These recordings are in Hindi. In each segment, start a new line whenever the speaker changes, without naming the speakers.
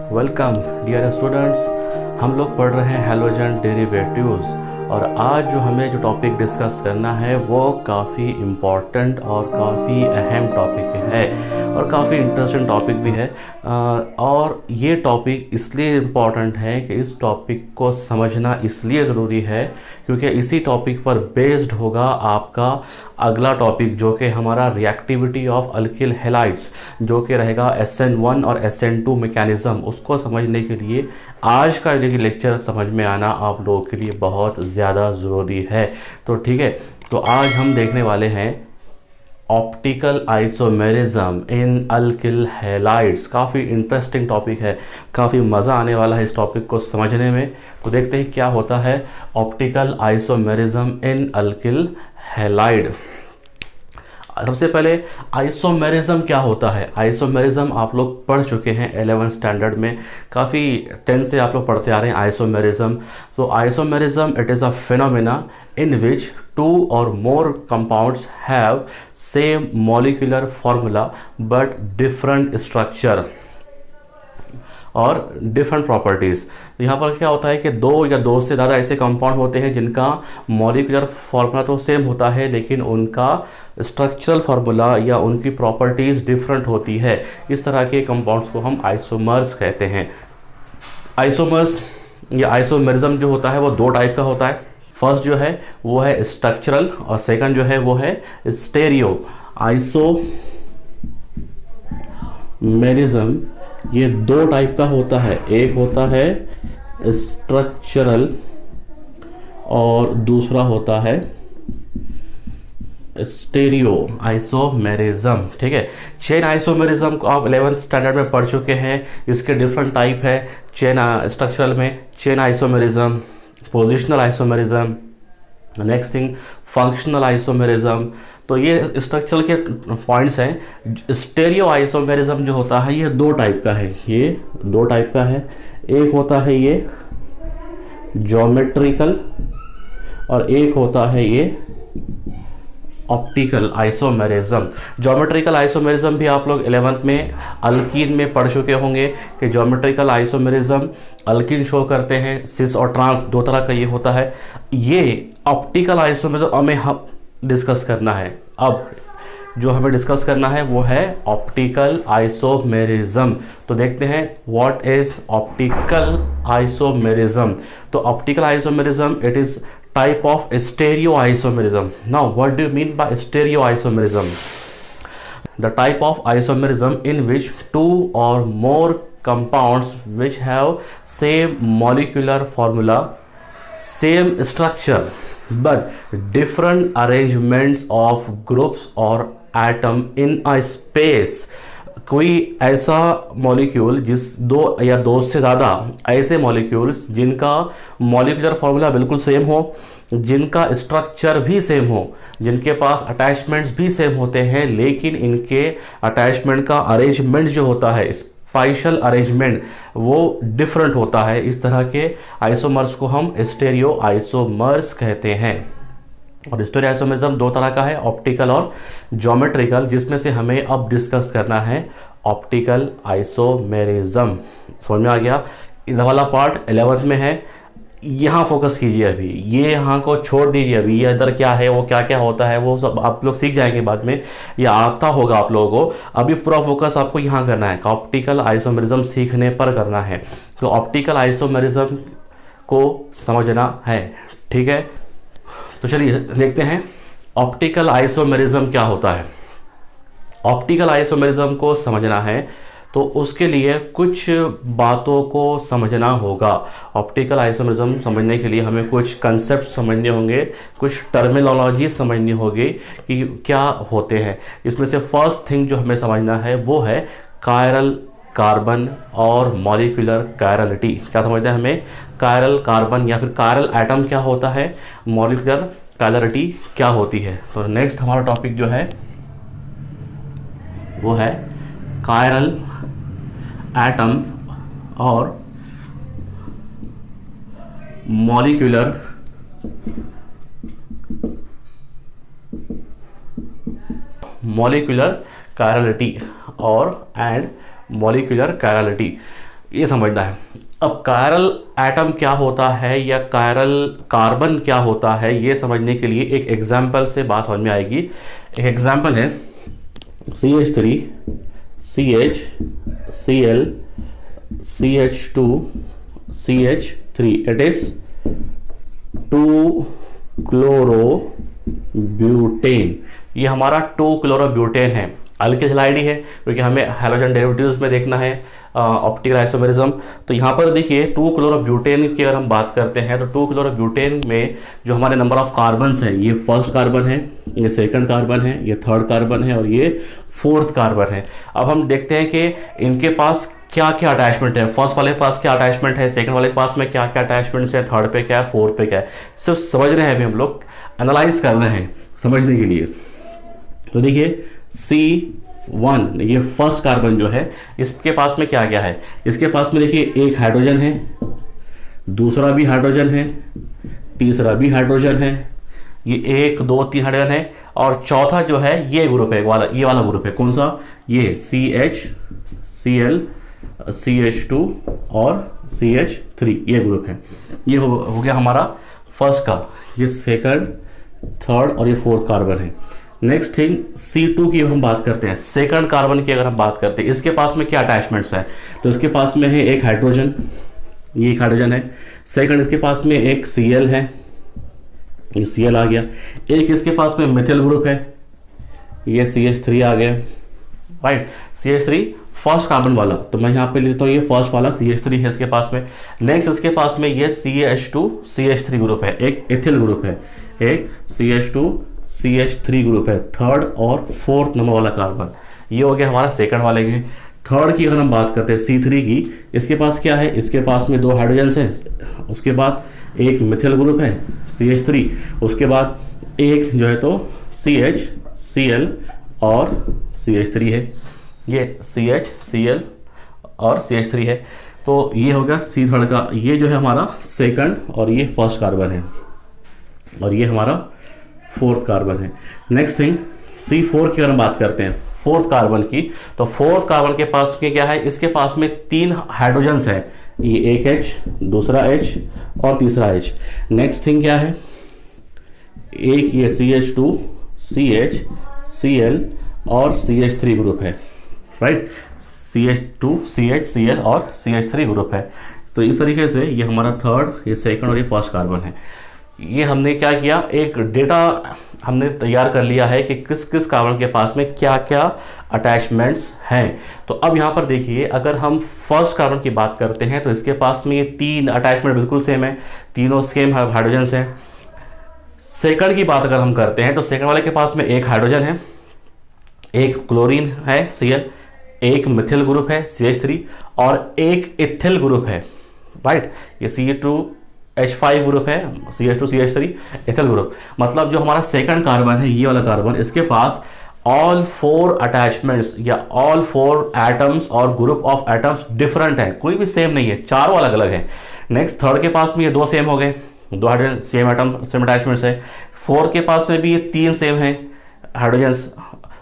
Welcome dear students. हम लोग पढ़ रहे हैं हैलोजन डेरिवेटिव्स और आज जो टॉपिक डिस्कस करना है वो काफ़ी इम्पॉर्टेंट और काफ़ी अहम टॉपिक है और काफ़ी इंटरेस्टिंग टॉपिक भी है। और ये टॉपिक इसलिए इम्पॉर्टेंट है कि इस टॉपिक को समझना इसलिए ज़रूरी है क्योंकि इसी टॉपिक पर बेस्ड होगा आपका अगला टॉपिक जो कि हमारा रिएक्टिविटी ऑफ अल्किल हैलाइड्स, जो कि रहेगा SN1 और SN2 मैकेनिज़्म। उसको समझने के लिए आज का जो लेक्चर समझ में आना आप लोगों के लिए बहुत ज़्यादा ज़रूरी है। तो ठीक है, तो आज हम देखने वाले हैं optical isomerism in alkyl halides. काफ़ी इंटरेस्टिंग टॉपिक है, काफ़ी मज़ा आने वाला है इस टॉपिक को समझने में। तो देखते हैं क्या होता है optical isomerism in alkyl halide. सबसे पहले आइसोमेरिज्म क्या होता है। आइसोमेरिज्म आप लोग पढ़ चुके हैं 11th स्टैंडर्ड में, काफ़ी 10 से आप लोग पढ़ते आ रहे हैं isomerism. So isomerism it is a phenomena in which two or more compounds have same molecular formula but different structure और डिफरेंट प्रॉपर्टीज़। तो यहाँ पर क्या होता है कि दो या दो से ज़्यादा ऐसे कंपाउंड होते हैं जिनका मॉलिक्यूलर फार्मूला तो सेम होता है लेकिन उनका स्ट्रक्चरल फार्मूला या उनकी प्रॉपर्टीज़ डिफरेंट होती है। इस तरह के कंपाउंड्स को हम आइसोमर्स कहते हैं। आइसोमर्स या आइसोमेरिज्म जो होता है वो दो टाइप का होता है। फर्स्ट जो है वो है स्ट्रक्चरल और सेकंड जो है वो है स्टेरियो। आइसोमेरिज्म ये दो टाइप का होता है, एक होता है स्ट्रक्चरल और दूसरा होता है स्टेरियो आइसोमेरिज्म। ठीक है, चेन आइसोमेरिज्म को आप 11th स्टैंडर्ड में पढ़ चुके हैं। इसके डिफरेंट टाइप है चेन स्ट्रक्चरल में chain isomerism, positional isomerism, next thing functional isomerism. तो ये स्ट्रक्चरल के पॉइंट्स हैं। स्टेरियो आइसोमेरिज्म जो होता है ये दो टाइप का है, ये दो टाइप का है। एक होता है ये ज्योमेट्रिकल और एक होता है ये ऑप्टिकल आइसोमेरिज्म। ज्योमेट्रिकल आइसोमेरिज्म भी आप लोग 11th में अल्कीन में पढ़ चुके होंगे कि ज्योमेट्रिकल आइसोमेरिज्म अल्कीन शो करते हैं, सिस और ट्रांस दो तरह का ये होता है। ये ऑप्टिकल आइसोमेरिज्म हमें डिस्कस करना है। अब जो हमें डिस्कस करना है वो है ऑप्टिकल आइसोमेरिज्म। तो देखते हैं व्हाट इज ऑप्टिकल आइसोमेरिज्म। तो optical isomerism it is type of stereoisomerism. Now what do you mean by stereoisomerism? The type of isomerism in which two or more compounds which have same molecular formula, same structure but different arrangements of groups or atom in a space। कोई ऐसा मॉलिक्यूल जिस दो या दो से ज़्यादा ऐसे मॉलिक्यूल्स जिनका मॉलिक्यूलर फार्मूला बिल्कुल सेम हो, जिनका स्ट्रक्चर भी सेम हो, जिनके पास अटैचमेंट्स भी सेम होते हैं लेकिन इनके अटैचमेंट का अरेंजमेंट जो होता है स्पाइशल अरेंजमेंट वो डिफरेंट होता है। इस तरह के आइसोमर्स को हम स्टेरियो आइसोमर्स कहते हैं। और स्टेरियो आइसोमेरिज्म दो तरह का है, ऑप्टिकल और ज्योमेट्रिकल, जिसमें से हमें अब डिस्कस करना है ऑप्टिकल आइसोमेरिज्म। समझ में आ गया? इधर वाला पार्ट 11th में है, यहाँ फोकस कीजिए अभी, ये यहाँ को छोड़ दीजिए अभी। ये इधर क्या है, वो क्या क्या होता है वो सब आप लोग सीख जाएंगे बाद में, या आता होगा आप लोगों को। अभी पूरा फोकस आपको यहाँ करना है, ऑप्टिकल आइसोमेरिज्म सीखने पर करना है। तो ऑप्टिकल आइसोमेरिज्म को समझना है, ठीक है। तो चलिए देखते हैं ऑप्टिकल आइसोमेरिज्म क्या होता है। ऑप्टिकल आइसोमेरिज्म को समझना है तो उसके लिए कुछ बातों को समझना होगा। ऑप्टिकल आइसोमेरिज्म समझने के लिए हमें कुछ कंसेप्ट समझने होंगे, कुछ टर्मिनोलॉजी समझनी होगी कि क्या होते हैं। इसमें से फर्स्ट थिंग जो हमें समझना है वो है कायरल कार्बन और मॉलिक्यूलर कायरलिटी। क्या समझना है हमें? कायरल कार्बन या फिर कायरल एटम क्या होता है, मॉलिक्यूलर कायरलिटी क्या होती है। तो नेक्स्ट हमारा टॉपिक जो है वो है कायरल एटम और मॉलिक्यूलर कायरलिटी और एंड मॉलिक्यूलर कायरलिटी। ये समझना है। अब कायरल एटम क्या होता है या कायरल कार्बन क्या होता है, ये समझने के लिए एक एग्जाम्पल से बात समझ में आएगी। एक एग्जाम्पल है CH3 CH Cl CH2 CH3, it is 2-chlorobutane। ये हमारा 2-chlorobutane है। अल्किल हैलाइडी है क्योंकि हमें हैलोजन डेरिवेटिव्स में देखना है ऑप्टिकल आइसोमेरिज्म। तो यहाँ पर देखिए 2-chlorobutane की अगर हम बात करते हैं तो 2-chlorobutane में जो हमारे नंबर ऑफ कार्बन्स हैं, ये फर्स्ट कार्बन है, ये सेकंड कार्बन है, ये थर्ड कार्बन है और ये फोर्थ कार्बन है। अब हम देखते हैं कि इनके पास क्या क्या अटैचमेंट है। फर्स्ट वाले के पास क्या अटैचमेंट है, सेकंड वाले के पास में क्या क्या अटैचमेंट्स है, थर्ड पे क्या है, फोर्थ पे क्या है, सिर्फ समझ रहे हैं अभी हम लोग, एनालाइज कर रहे हैं समझने के लिए। तो देखिए C1 ये फर्स्ट कार्बन जो है, इसके पास में क्या क्या है, इसके पास में देखिए एक हाइड्रोजन है, दूसरा भी हाइड्रोजन है, तीसरा भी हाइड्रोजन है, ये 1 2 3 हाइड्रोजन है और चौथा जो है ये ग्रुप है वाला, ये वाला ग्रुप है। कौन सा, ये CH Cl CH2 और CH3 ये ग्रुप है। ये हो गया हमारा फर्स्ट का, ये सेकंड, थर्ड और ये फोर्थ कार्बन है। नेक्स्ट थिंग C2 की हम बात करते हैं, सेकंड कार्बन की अगर हम बात करते हैं, इसके पास में क्या अटैचमेंट्स है, तो इसके पास में है एक हाइड्रोजन, ये एक हाइड्रोजन है। सेकंड इसके पास में एक Cl है, ये Cl आ गया। एक इसके पास में मिथिल ग्रुप है, ये CH3 आ गया, राइट। CH3 फर्स्ट कार्बन वाला, तो मैं यहाँ पे लेता हूँ ये फर्स्ट वाला CH3 है इसके पास में। नेक्स्ट इसके पास में ये CH2 CH3 ग्रुप है, एक एथिल ग्रुप है, एक CH2 CH3 ग्रुप है, थर्ड और फोर्थ नंबर वाला कार्बन। ये हो गया हमारा सेकंड वाले के। थर्ड की अगर हम बात करते हैं C3 की, इसके पास क्या है, इसके पास में 2 हाइड्रोजन है, उसके बाद एक मिथिल ग्रुप है CH3, उसके बाद एक जो है तो CH Cl और CH3 है, ये CH Cl और CH3 है। तो ये हो गया C3 का, ये जो है हमारा सेकंड और ये फर्स्ट कार्बन है और ये हमारा फोर्थ कार्बन है। नेक्स्ट थिंग C4 की अगर हम बात करते हैं फोर्थ कार्बन की, तो फोर्थ कार्बन के पास में क्या है, इसके पास में 3 हाइड्रोजन्स है, ये एक H, दूसरा H और तीसरा H। नेक्स्ट थिंग क्या है, एक ये CH2 CH Cl और CH3 ग्रुप है, राइट। CH2 CH Cl और CH3 ग्रुप है। तो इस तरीके से ये हमारा थर्ड, ये सेकंड और ये फर्स्ट कार्बन है। ये हमने क्या किया, एक डेटा हमने तैयार कर लिया है कि किस किस कार्बन के पास में क्या क्या अटैचमेंट्स हैं। तो अब यहाँ पर देखिए, अगर हम फर्स्ट कार्बन की बात करते हैं तो इसके पास में ये 3 अटैचमेंट बिल्कुल सेम है, तीनों सेम हाइड्रोजन हैं। सेकंड की बात अगर हम करते हैं तो सेकंड वाले के पास में एक हाइड्रोजन है, एक क्लोरीन है Cl, एक मिथिल ग्रुप है CH3 और एक इथिल ग्रुप है, राइट। ये C2H5 ग्रुप है, CH2 CH3 इथिल ग्रुप। मतलब जो हमारा सेकंड कार्बन है, ये वाला कार्बन, इसके पास ऑल 4 अटैचमेंट्स या ऑल 4 एटम्स और ग्रुप ऑफ एटम्स डिफरेंट है, कोई भी सेम नहीं है, चारों अलग अलग है। नेक्स्ट थर्ड के पास में ये 2 सेम हो गए, 2 hydrogen same atom same attachments है। फोर्थ के पास में भी ये 3 सेम है हाइड्रोजन्स।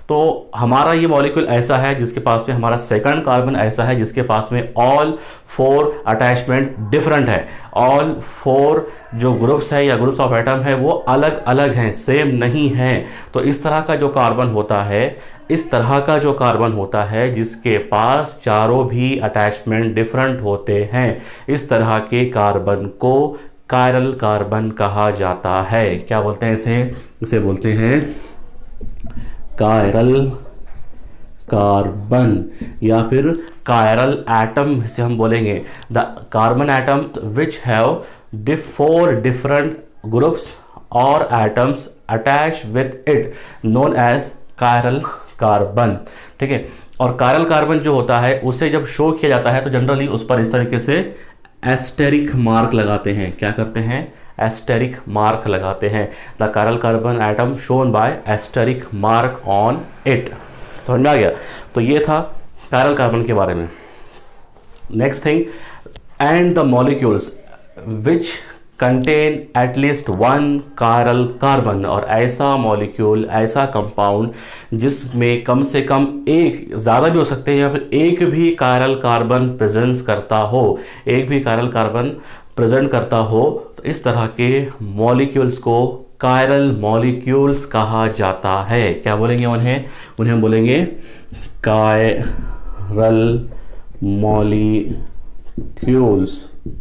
तो हमारा ये मॉलिक्यूल ऐसा है जिसके पास में हमारा सेकंड कार्बन ऐसा है जिसके पास में ऑल 4 अटैचमेंट डिफरेंट है, ऑल 4 जो ग्रुप्स है या ग्रुप्स ऑफ एटम है वो अलग अलग हैं, सेम नहीं है। तो इस तरह का जो कार्बन होता है, इस तरह का जो कार्बन होता है जिसके पास चारों भी अटैचमेंट डिफरेंट होते हैं, इस तरह के कार्बन को कायरल कार्बन कहा जाता है। क्या बोलते हैं इसे बोलते हैं कायरल कार्बन या फिर कायरल एटम से हम बोलेंगे। The carbon atom which have 4 different groups और atoms attach with it known as chiral carbon, ठीक है। और कायरल कार्बन जो होता है उसे जब शो किया जाता है तो जनरली उस पर इस तरीके से एस्टेरिक मार्क लगाते हैं। क्या करते हैं, एस्टेरिक मार्क लगाते हैं। The chiral carbon atom shown by asterisk mark on it. समझ में आ गया। तो ये था कायरल कार्बन के बारे में। Next thing, and the molecules which contain at least one chiral carbon, और ऐसा मॉलिक्यूल, ऐसा कंपाउंड जिसमें कम से कम एक, ज़्यादा भी हो सकते हैं या फिर एक भी कायरल कार्बन प्रेजेंस करता हो, एक भी कायरल कार्बन प्रेजेंट करता हो, तो इस तरह के मॉलिक्यूल्स को कायरल मॉलिक्यूल्स कहा जाता है। क्या बोलेंगे उन्हें? उन्हें बोलेंगे कायरल मॉलिक्यूल्स।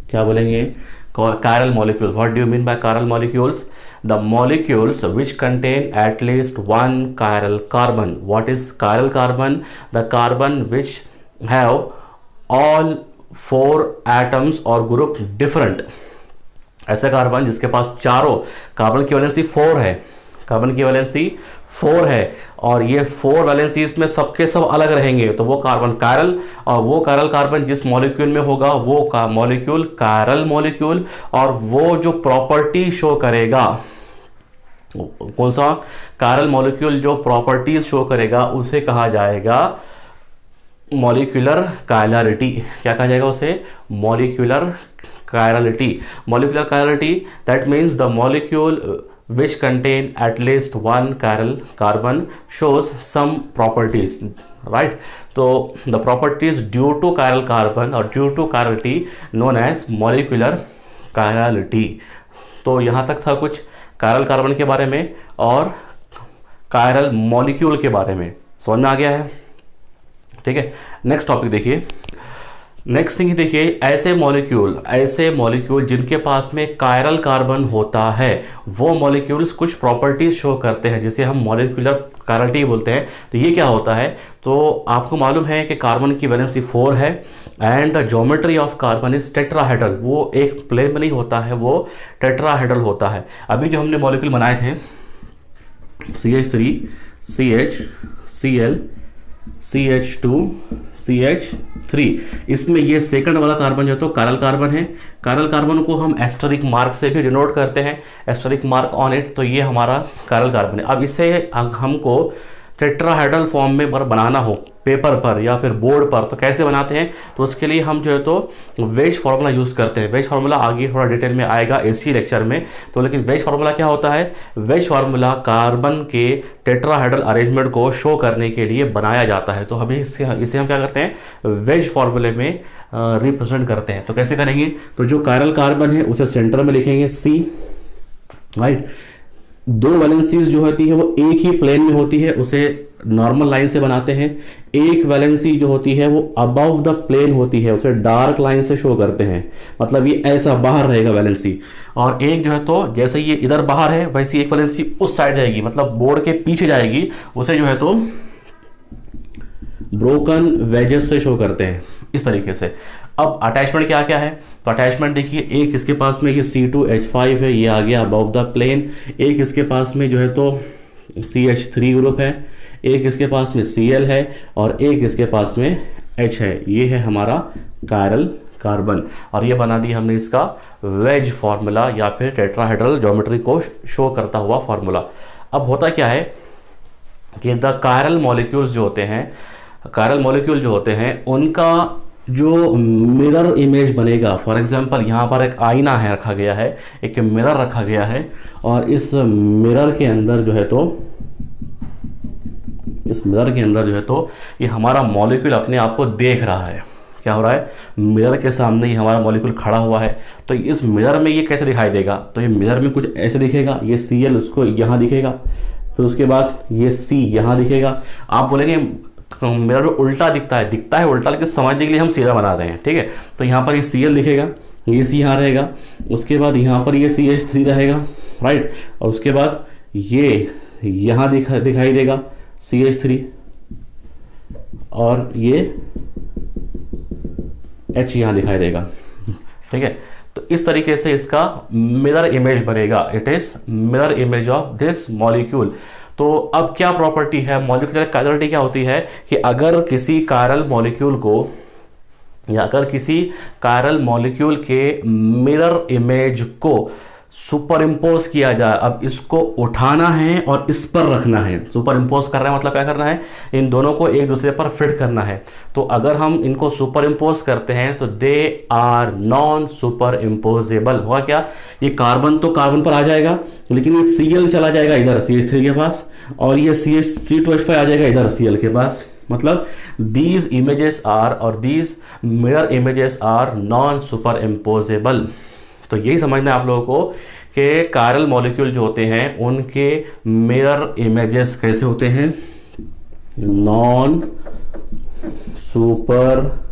क्या बोलेंगे? chiral molecules. What do you mean by chiral molecules? The molecules which contain at least one chiral carbon. What is chiral carbon? The carbon which have all 4 atoms or group different. ऐसे कार्बन जिसके पास चारों, कार्बन की वैलेंसी 4 है, कार्बन की वैलेंसी 4 है, और ये 4 वैलेंसीज में सबके सब अलग रहेंगे, तो वो कार्बन कायरल, और वो कायरल कार्बन जिस मॉलिक्यूल में होगा वो मॉलिक्यूल कायरल मॉलिक्यूल, और वो जो प्रॉपर्टी शो करेगा, कौन सा कायरल मॉलिक्यूल जो प्रॉपर्टीज शो करेगा उसे कहा जाएगा मॉलिक्यूलर कायरलिटी। क्या कहा जाएगा उसे? Molecular chirality. Molecular chirality, that means the molecule which contain at least one chiral carbon shows some properties, right? So the properties due to chiral carbon or due to chirality known as molecular chirality. तो यहाँ तक था कुछ chiral carbon के बारे में और chiral molecule के बारे में, समझ में आ गया है? ठीक है, नेक्स्ट टॉपिक देखिए। नेक्स्ट थिंग देखिए, ऐसे मॉलिक्यूल जिनके पास में कायरल कार्बन होता है, वो मॉलिक्यूल्स कुछ प्रॉपर्टीज शो करते हैं जिसे हम मॉलिक्यूलर कायरलिटी बोलते हैं। तो ये क्या होता है? तो आपको मालूम है कि कार्बन की वैलेंसी 4 है and the geometry of carbon is tetrahedral. वो एक प्लेन में नहीं होता है, वो टेट्राहेड्रल होता है। अभी जो हमने मॉलिक्यूल बनाए थे CH3 CH Cl CH2 CH3, इसमें ये सेकंड वाला कार्बन जो तो कायरल कार्बन है। कायरल कार्बन को हम एस्टेरिक मार्क से भी डिनोट करते हैं, एस्टेरिक मार्क ऑन इट, तो ये हमारा कायरल कार्बन है। अब इसे हमको टेट्राहेड्रल फॉर्म में बनाना हो पेपर पर या फिर बोर्ड पर, तो कैसे बनाते हैं? तो उसके लिए हम जो है तो वेज फार्मूला यूज़ करते हैं। वेज फार्मूला आगे थोड़ा डिटेल में आएगा इसी लेक्चर में। तो लेकिन वेज फार्मूला क्या होता है? वेज फार्मूला कार्बन के टेट्राहेड्रल अरेंजमेंट को शो करने के लिए बनाया जाता है। तो अभी इसे हम क्या करते हैं? वेज फार्मूले में रिप्रेजेंट करते हैं। तो कैसे करेंगे? तो जो कायरल कार्बन है उसे सेंटर में लिखेंगे C, राइट। 2 वैलेंसीज जो होती है वो एक ही प्लेन में होती है, उसे नॉर्मल लाइन से बनाते हैं। एक वैलेंसी जो होती है वो अबव द प्लेन होती है, उसे डार्क लाइन से शो करते हैं, मतलब ये ऐसा बाहर रहेगा वैलेंसी। और एक जो है तो जैसे ये इधर बाहर है वैसी एक वैलेंसी उस साइड जाएगी, मतलब बोर्ड के पीछे जाएगी, उसे जो है तो ब्रोकन वेजेस से शो करते हैं इस तरीके से। अब अटैचमेंट क्या क्या है? तो अटैचमेंट देखिए, एक इसके पास में ये C2H5 है, ये आ गया अबव द प्लेन। एक इसके पास में जो है तो CH3 ग्रुप है, एक इसके पास में Cl है, और एक इसके पास में H है। ये है हमारा कायरल कार्बन, और ये बना दी हमने इसका वेज फार्मूला या फिर टेट्राहेड्रल ज्योमेट्री को शो करता हुआ फार्मूला। अब होता क्या है कि द कायरल मॉलिक्यूल्स जो होते हैं, कायरल मॉलिक्यूल जो होते हैं उनका जो मिरर इमेज बनेगा, फॉर एग्जांपल यहाँ पर एक आईना है रखा गया है, एक मिरर रखा गया है, और इस मिरर के अंदर जो है तो ये हमारा मॉलिक्यूल अपने आप को देख रहा है। क्या हो रहा है? मिरर के सामने ये हमारा मॉलिक्यूल खड़ा हुआ है। तो इस मिरर में ये कैसे दिखाई देगा? तो ये मिरर में कुछ ऐसे दिखेगा, ये Cl उसको यहाँ दिखेगा, फिर उसके बाद ये C यहाँ दिखेगा। आप बोलेंगे मिरर में उल्टा दिखता है उल्टा, लेकिन समझने के लिए हम सीधा बना रहे हैं, ठीक है। तो यहाँ पर ये Cl दिखेगा, ये C यहाँ रहेगा, उसके बाद यहाँ पर ये CH3 रहेगा, राइट, और उसके बाद ये यहाँ दिखाई देगा CH3, और ये H यहाँ दिखाई देगा, ठीक है। तो इस तरीके से इसका मिरर इमेज बनेगा। It is mirror image of this molecule. तो अब क्या प्रॉपर्टी है मॉलिक्यूलर कायरलिटी? क्या होती है कि अगर किसी कायरल मॉलिक्यूल को या अगर किसी कायरल मॉलिक्यूल के मिरर इमेज को सुपर इम्पोज किया जाए। अब इसको उठाना है और इस पर रखना है। सुपर इम्पोज कर रहे हैं मतलब क्या करना है, इन दोनों को एक दूसरे पर फिट करना है। तो अगर हम इनको सुपर इम्पोज करते हैं तो they are non superimposable. होगा क्या, ये कार्बन तो कार्बन पर आ जाएगा, लेकिन ये Cl चला जाएगा इधर CH3 के पास, और ये C2H5 आ जाएगा इधर Cl के पास। मतलब दीज इमेजेस आर और these mirror images are non superimposable. तो यही समझना है आप लोगों को कि कायरल मॉलिक्यूल जो होते हैं उनके मिरर इमेजेस कैसे होते हैं, नॉन सुपर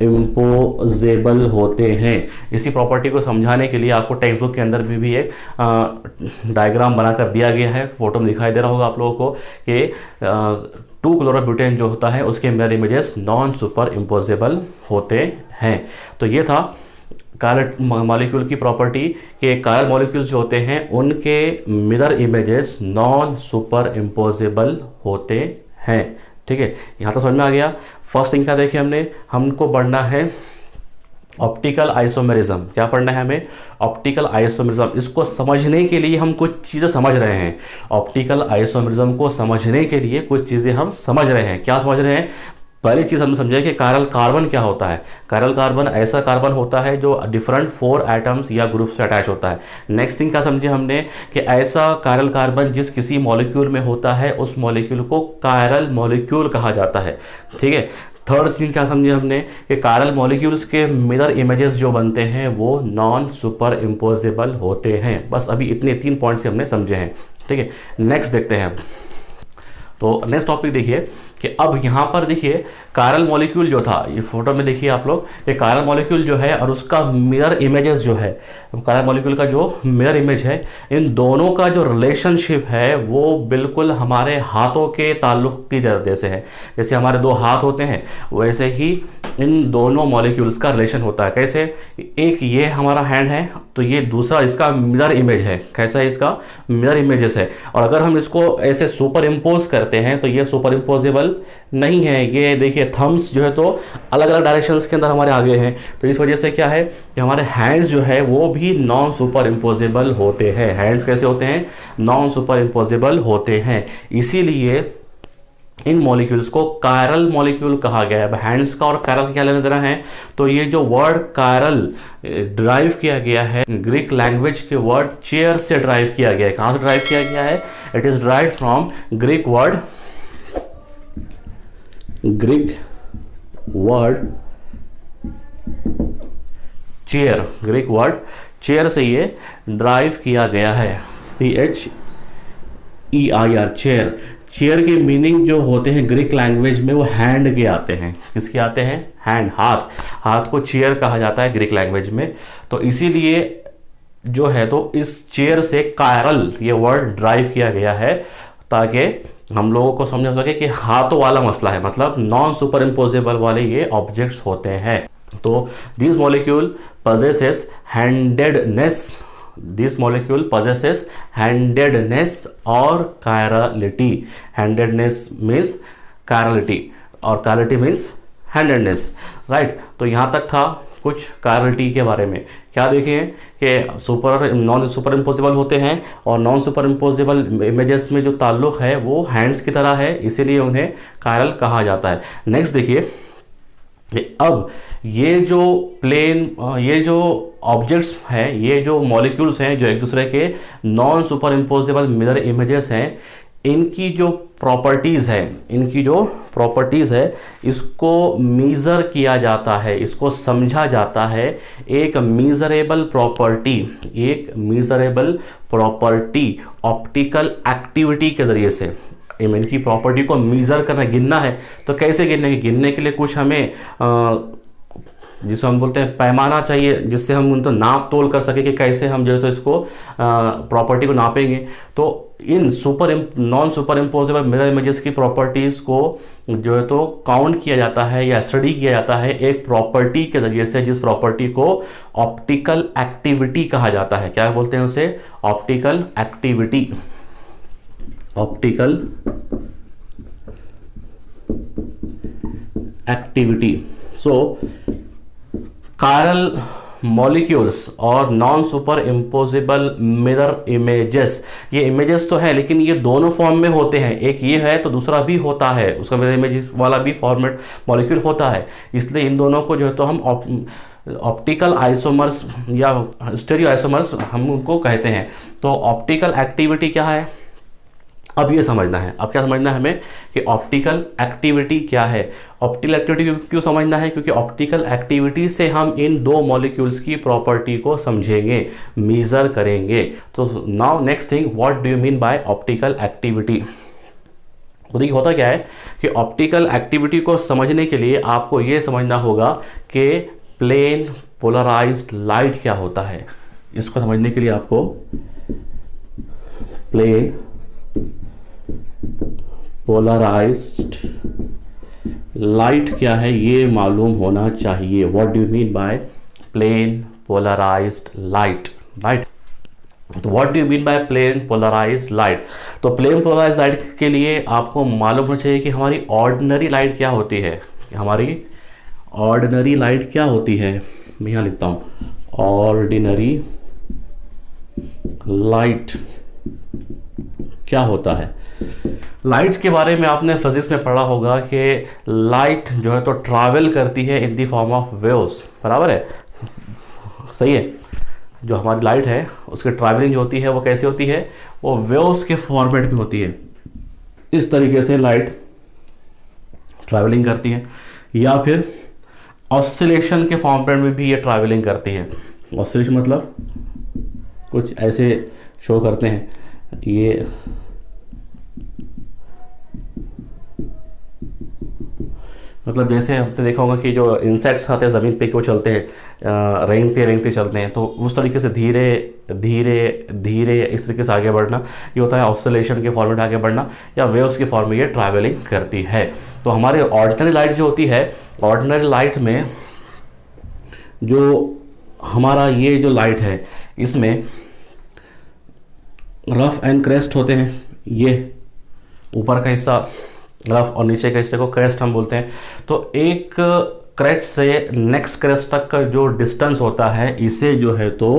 इम्पोजेबल होते हैं। इसी प्रॉपर्टी को समझाने के लिए आपको टेक्स्ट बुक के अंदर भी एक डायग्राम बनाकर दिया गया है, फोटो में दिखाई दे रहा होगा आप लोगों को कि 2-क्लोरोब्यूटेन जो होता है उसके mirror images non super imposable होते हैं। तो ये था कायरल मॉलिक्यूल की प्रॉपर्टी कि कायरल मॉलिक्यूल्स जो होते हैं उनके mirror images non super imposable होते हैं। ठीक है, यहाँ तो समझ में आ गया। फर्स्ट थिंग क्या देखिए हमको पढ़ना है ऑप्टिकल आइसोमेरिज्म। क्या पढ़ना है हमें, ऑप्टिकल आइसोमेरिज्म। इसको समझने के लिए हम कुछ चीज़ें समझ रहे हैं। ऑप्टिकल आइसोमेरिज्म को समझने के लिए कुछ चीज़ें हम समझ रहे हैं। क्या समझ रहे हैं, पहली चीज़ हमने समझा कि कायरल कार्बन क्या होता है। कायरल कार्बन ऐसा कार्बन होता है जो डिफरेंट 4 एटम्स या ग्रुप से अटैच होता है। नेक्स्ट थिंग क्या समझे हमने कि ऐसा कायरल कार्बन जिस किसी मॉलिक्यूल में होता है उस मॉलिक्यूल को कायरल मॉलिक्यूल कहा जाता है। ठीक है, थर्ड थिंग क्या समझे हमने कि कायरल मॉलिक्यूल्स के मिरर इमेजेस जो बनते हैं वो नॉन सुपर इम्पोजेबल होते हैं। बस अभी इतने 3 पॉइंट्स हमने समझे हैं। ठीक है, नेक्स्ट देखते हैं। तो नेक्स्ट टॉपिक देखिए कि अब यहाँ पर देखिए कायरल मॉलिक्यूल जो था, ये फोटो में देखिए आप लोग, ये कायरल मॉलिक्यूल जो है और उसका मिरर इमेजेस जो है, कायरल मॉलिक्यूल का जो मिरर इमेज है, इन दोनों का जो रिलेशनशिप है वो बिल्कुल हमारे हाथों के ताल्लुक की जैसे है। जैसे हमारे 2 हाथ होते हैं वैसे ही इन दोनों मॉलिक्यूल्स का रिलेशन होता है। कैसे, एक ये हमारा हैंड है तो ये दूसरा इसका मिरर इमेज है। कैसा है, इसका मिरर इमेजेस है। और अगर हम इसको ऐसे सुपर इम्पोज करते हैं तो ये सुपर इम्पोजेबल नहीं है। ये देखिए थम्स जो है तो अलग अलग डायरेक्शंस के अंदर हमारे आगे हैं, तो इस वजह से क्या है कि हमारे हैंड्स जो है वो भी नॉन सुपर इम्पोजेबल होते हैं। हैंड्स कैसे होते हैं, नॉन सुपर इम्पोजेबल होते हैं। इसीलिए इन मॉलिक्यूल्स को कायरल मॉलिक्यूल कहा गया है। हैंड्स का और कायरल का क्या लेना देना है, तो ये जो वर्ड कायरल ड्राइव किया गया है ग्रीक लैंग्वेज के वर्ड चेयर से ड्राइव किया गया है। कहाँ से ड्राइव किया गया है, it is drive from Greek word chair. Greek word chair से ये ड्राइव किया गया है, CHEIR चेयर। चेयर के मीनिंग जो होते हैं ग्रीक लैंग्वेज में वो हैंड के आते हैं। किसके आते हैं, हैंड, हाथ को चेयर कहा जाता है ग्रीक लैंग्वेज में। तो इसीलिए जो है तो इस चेयर से कायरल ये वर्ड ड्राइव किया गया है ताकि हम लोगों को समझ सके कि हाथों वाला मसला है, मतलब नॉन सुपर इम्पोजेबल वाले ये ऑब्जेक्ट्स होते हैं। तो this molecule possesses handedness, this molecule possesses handedness और chirality। handedness means chirality और chirality means handedness, right। तो यहाँ तक था कुछ chirality के बारे में। क्या देखें कि नॉन सुपर इम्पोजेबल होते हैं और नॉन सुपर इम्पोजेबल इमेजेस में जो ताल्लुक है वो हैंड्स की तरह है, इसीलिए उन्हें कायरल कहा जाता है। नेक्स्ट देखिए, अब ये जो ऑब्जेक्ट्स हैं, ये जो मॉलिक्यूल्स हैं जो एक दूसरे के non super imposable mirror images हैं, इनकी जो प्रॉपर्टीज़ है इसको मीज़र किया जाता है, इसको समझा जाता है एक मीज़रेबल प्रॉपर्टी ऑप्टिकल एक्टिविटी के ज़रिए से। इनकी प्रॉपर्टी को मीज़र करना, गिनना है तो कैसे गिनने के लिए कुछ हमें जिसको हम बोलते हैं पैमाना चाहिए, जिससे हम उनको नाप तोल कर सके कि कैसे हम जो है तो इसको प्रॉपर्टी को नापेंगे। तो in non super imposable mirror images की प्रॉपर्टीज़ को जो है तो काउंट किया जाता है या स्टडी किया जाता है एक प्रॉपर्टी के जरिए से, जिस प्रॉपर्टी को ऑप्टिकल एक्टिविटी कहा जाता है। क्या बोलते हैं उसे, ऑप्टिकल एक्टिविटी। सो कायरल मॉलिक्यूल्स और non super imposable mirror images, ये इमेजेस तो है लेकिन ये दोनों फॉर्म में होते हैं, एक ये है तो दूसरा भी होता है, उसका मिरर इमेजेस वाला भी फॉर्मेट मॉलिक्यूल होता है, इसलिए इन दोनों को जो है तो हम ऑप्टिकल आइसोमर्स या स्टेरियो आइसोमर्स हम उनको कहते हैं। तो ऑप्टिकल एक्टिविटी क्या है, अब ये समझना है, अब क्या समझना है हमें कि ऑप्टिकल एक्टिविटी क्या है। ऑप्टिकल एक्टिविटी क्यों समझना है, क्योंकि ऑप्टिकल एक्टिविटी से हम इन दो मॉलिक्यूल्स की प्रॉपर्टी को समझेंगे, मेजर करेंगे। तो now next thing, what do you mean bye optical activity. तो देखिए होता क्या है कि ऑप्टिकल एक्टिविटी को समझने के लिए आपको ये समझना होगा कि प्लेन पोलराइज्ड लाइट क्या होता है। इसको समझने के लिए आपको प्लेन पोलराइज्ड लाइट क्या है ये मालूम होना चाहिए। What do you mean by plane polarised light, right. तो what do you mean by plane polarised light. तो प्लेन पोलराइज्ड लाइट के लिए आपको मालूम होना चाहिए कि हमारी ऑर्डिनरी लाइट क्या होती है। हमारी ऑर्डिनरी लाइट क्या होती है, मैं यहाँ लिखता हूँ, ऑर्डिनरी लाइट क्या होता है। लाइट्स के बारे में आपने फिजिक्स में पढ़ा होगा कि लाइट जो है तो ट्रैवल करती है in the form of waves, बराबर है, सही है। जो हमारी लाइट है उसकी ट्रैवलिंग जो होती है वो कैसे होती है, वो वेव्स के फॉर्मेट में होती है। इस तरीके से लाइट ट्रैवलिंग करती है, या फिर ऑसिलेशन के फॉर्मेट में भी ये ट्रैवलिंग करती है। ऑसिलेशन मतलब कुछ ऐसे शो करते हैं, ये मतलब जैसे हमने देखा होगा कि जो इंसेक्ट्स आते हैं ज़मीन पे कि वो चलते हैं, रेंगते रेंगते चलते हैं, तो उस तरीके से धीरे धीरे धीरे इस तरीके से आगे बढ़ना, ये होता है ऑसिलेशन के फॉर्म में आगे बढ़ना, या वेव्स के फॉर्म में ये ट्रैवलिंग करती है। तो हमारे ऑर्डिनरी लाइट जो होती है, ऑर्डिनरी लाइट में जो हमारा ये जो लाइट है इसमें रफ एंड क्रेस्ट होते हैं। ये ऊपर का हिस्सा रफ और नीचे के हिस्से को क्रेस्ट हम बोलते हैं। तो एक क्रेस्ट से नेक्स्ट क्रेस्ट तक का जो डिस्टेंस होता है इसे जो है तो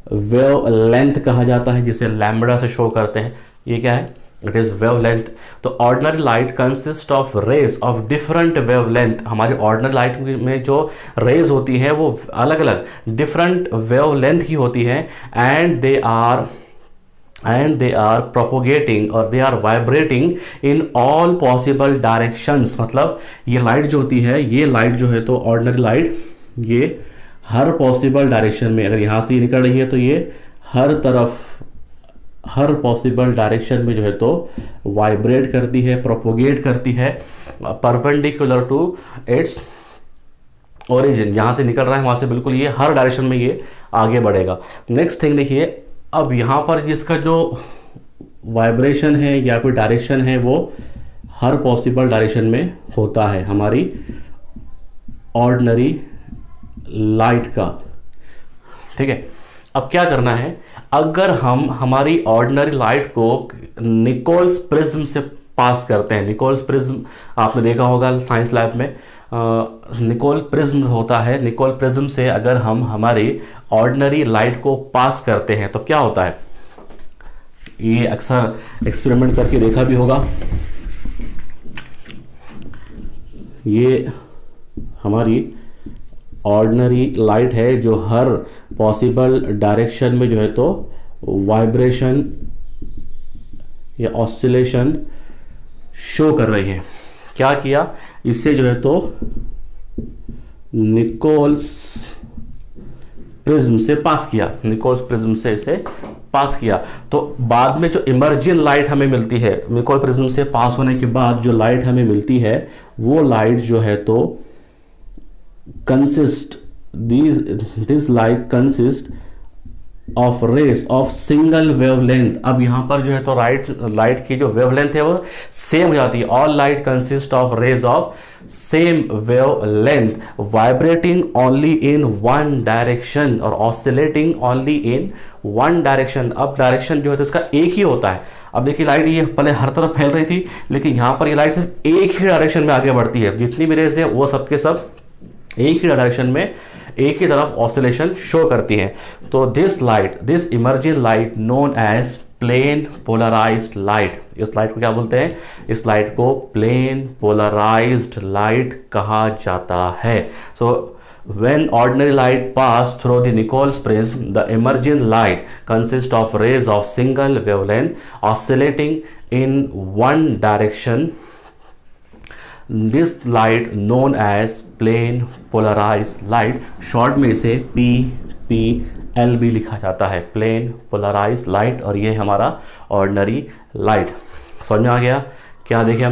वेव लेंथ कहा जाता है, जिसे लैम्बडा से शो करते हैं। ये क्या है, इट इज वेव लेंथ। तो ordinary light consist of rays of different wavelength. हमारी ऑर्डिनरी लाइट में जो रेज होती है वो अलग अलग डिफरेंट वेव लेंथ की होती है, एंड they are propagating और they are vibrating in all possible directions। मतलब ये लाइट जो होती है, ये लाइट जो है तो ऑर्डिनरी लाइट ये हर पॉसिबल डायरेक्शन में, अगर यहाँ से ये निकल रही है तो ये हर तरफ हर पॉसिबल डायरेक्शन में जो है तो वाइब्रेट करती है, प्रोपोगेट करती है परपेंडिकुलर टू इट्स ओरिजिन। यहाँ से निकल रहा है वहाँ से बिल्कुल ये हर डायरेक्शन में ये आगे बढ़ेगा। नेक्स्ट थिंग देखिए, अब यहाँ पर जिसका जो वाइब्रेशन है या कोई डायरेक्शन है वो हर पॉसिबल डायरेक्शन में होता है हमारी ऑर्डिनरी लाइट का, ठीक है। अब क्या करना है, अगर हम हमारी ऑर्डिनरी लाइट को निकोल्स प्रिज्म से पास करते हैं। निकोल्स प्रिज्म आपने देखा होगा साइंस लैब में, निकोल प्रिज्म होता है। निकोल प्रिज्म से अगर हम हमारी ऑर्डिनरी लाइट को पास करते हैं तो क्या होता है, ये अक्सर एक्सपेरिमेंट करके देखा भी होगा। ये हमारी ऑर्डिनरी लाइट है जो हर पॉसिबल डायरेक्शन में जो है तो वाइब्रेशन या ऑसिलेशन शो कर रही है। क्या किया, इससे जो है तो निकोल्स प्रिज्म से पास किया, निकोल्स प्रिज्म से इसे पास किया। तो बाद में जो इमर्जिंग लाइट हमें मिलती है, निकोल प्रिज्म से पास होने के बाद जो लाइट हमें मिलती है वो लाइट जो है तो consist this light consist of rays of single wavelength. अब यहाँ पर जो है तो लाइट की जो वेवलेंथ है वो सेम हो जाती है। All light consist of rays of same wavelength vibrating only in one direction और oscillating only in one direction. अब डायरेक्शन जो है तो इसका एक ही होता है। अब देखिए लाइट ये पहले हर तरफ फैल रही थी, लेकिन यहाँ पर ये लाइट सिर्फ एक ही डायरेक्शन में आगे बढ़ती है। जितनी भी रेज है वो सबके सब एक ही डायरेक्शन में एक ही तरफ ऑसिलेशन शो करती हैं। तो this emerging light known as plane polarised light, इस लाइट को क्या बोलते हैं? इस लाइट को प्लेन पोलराइज्ड लाइट कहा जाता है। सो when ordinary light pass through the Nichols prism, the emerging light consists of rays of single wavelength oscillating in one direction. This light known as plane polarized light, short में इसे PPL भी लिखा जाता है, प्लेन पोलराइज्ड लाइट, और ये हमारा ऑर्डिनरी लाइट। समझ में आ गया? क्या देखे